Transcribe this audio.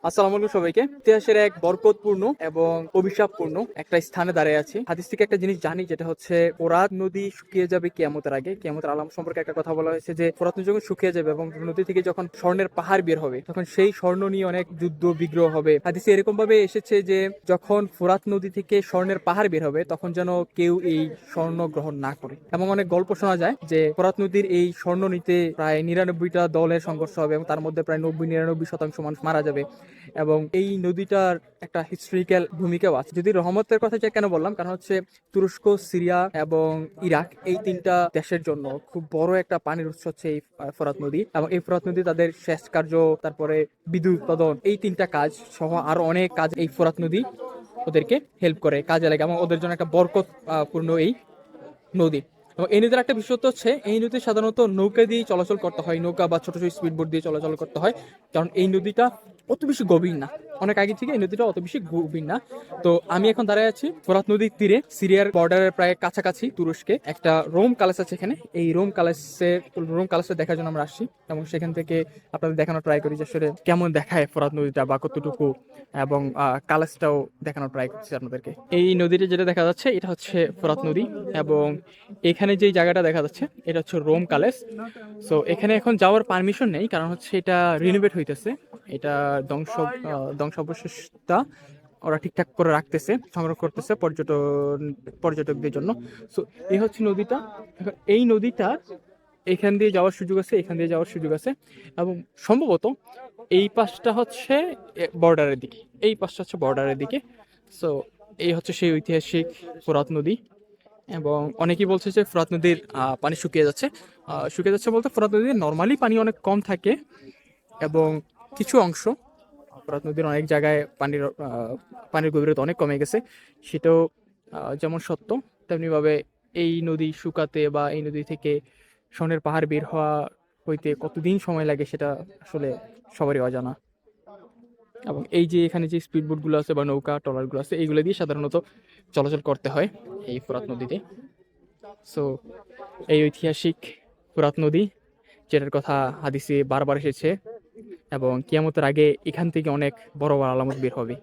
আসসালামু আলাইকুম সবাইকে। ইতিহাসের এক বরকতপূর্ণ এবং অভিশাপপূর্ণ একটা স্থানে দাঁড়িয়ে আছি। হাদিস থেকে একটা জিনিস জানি, যেটা হচ্ছে ফোরাত নদী শুকিয়ে যাবে কিয়ামতের আগে। কিয়ামতের আলামত সম্পর্কে একটা কথা বলা হয়েছে যে ফোরাত নদী যখন শুকিয়ে যাবে এবং নদী থেকে যখন স্বর্ণের পাহাড় বের হবে, তখন সেই স্বর্ণ নিয়ে অনেক যুদ্ধ বিগ্রহ হবে। হাদিসে এরকম ভাবে এসেছে যে যখন ফোরাত নদী থেকে স্বর্ণের পাহাড় বের হবে, তখন যেন কেউ এই স্বর্ণ গ্রহণ না করে। এবং অনেক গল্প শোনা যায় যে ফোরাত নদীর এই স্বর্ণ নিতে প্রায় 99টা দলের সংঘর্ষ হবে এবং তার মধ্যে প্রায় 90-99% মানুষ মারা যাবে। এবং এই নদীটার একটা হিস্ট্রিক্যাল ভূমিকাও আছে। যদি রহমতের কথা কেন বললাম, কারণ হচ্ছে তুরস্ক, সিরিয়া এবং ইরাক, এই তিনটা দেশের জন্য খুব বড় একটা পানির উৎস হচ্ছে এই ফোরাত নদী। এবং এই ফোরাত নদী তাদের সেচ কার্য, তারপরে বিদ্যুৎ উৎপাদন, এই তিনটা কাজ সহ আরো অনেক কাজ এই ফোরাত নদী ওদেরকে হেল্প করে, কাজে লাগে, এবং ওদের জন্য একটা বরকত পূর্ণ এই নদী। এবং এই নদীর একটা বিশেষত্ব হচ্ছে, এই নদী সাধারণত নৌকা দিয়ে চলাচল করতে হয়, নৌকা বা ছোট ছোট স্পিড বোট দিয়ে চলাচল করতে হয়, কারণ এই নদীটা অত বেশি গভীর না। অনেক আগে থেকে এই নদীটা অত বেশি গভীর না। তো আমি এখন দাঁড়ায় আছি ফোরাত নদীর তীরে, সিরিয়ার বর্ডারের প্রায় কাছাকাছি। তুরস্কে একটা রোম প্যালেস আছে এখানে। এই রোম প্যালেসে দেখার জন্য আমরা আসছি, এবং সেখান থেকে আপনাদের দেখানোর ট্রাই করি যে আসলে কেমন দেখায় ফোরাত নদীটা বা কতটুকু, এবং কালাসটাও দেখানোর ট্রাই করছি আপনাদেরকে। এই নদীটা যেটা দেখা যাচ্ছে, এটা হচ্ছে ফোরাত নদী। এবং এখানে যে জায়গাটা দেখা যাচ্ছে, এটা হচ্ছে রোম প্যালেস। সো এখানে এখন যাওয়ার পারমিশন নেই, কারণ হচ্ছে এটা রিনোভেট হইতেছে। এটা ধ্বংসাবশেষটা ওরা ঠিকঠাক করে রাখতেছে, সংগ্রহ করতেছে পর্যটকদের জন্য। সো এই হচ্ছে নদীটা। এখন এই নদীটা এখান দিয়ে যাওয়ার সুযোগ আছে, এখান দিয়ে যাওয়ার সুযোগ আছে, এবং সম্ভবত এই পাশটা হচ্ছে বর্ডারের দিকে, এই পাশটা হচ্ছে বর্ডারের দিকে। সো এই হচ্ছে সেই ঐতিহাসিক ফোরাত নদী। এবং অনেকেই বলছে যে ফোরাত নদীর পানি শুকিয়ে যাচ্ছে। শুকিয়ে যাচ্ছে বলতে, ফোরাত নদীর নর্মালি পানি অনেক কম থাকে, এবং কিছু অংশ ফোরাত নদীর অনেক জায়গায় পানির গভীরতা অনেক কমে গেছে। সেটাও যেমন সত্য, তেমনিভাবে এই নদী শুকাতে বা এই নদী থেকে স্বর্ণের পাহাড় বের হওয়া হইতে কতদিন সময় লাগে সেটা আসলে সবারই অজানা। এবং এই যে এখানে যে স্পিড বোটগুলো আছে বা নৌকা ট্রলারগুলো আছে, এইগুলো দিয়ে সাধারণত চলাচল করতে হয় এই ফোরাত নদীতে। সো এই ঐতিহাসিক ফোরাত নদী, যেটার কথা হাদিসে বারবার এসেছে, এবং কিয়ামতের আগে এখান থেকে অনেক বড় বড় আলামত বের হবে।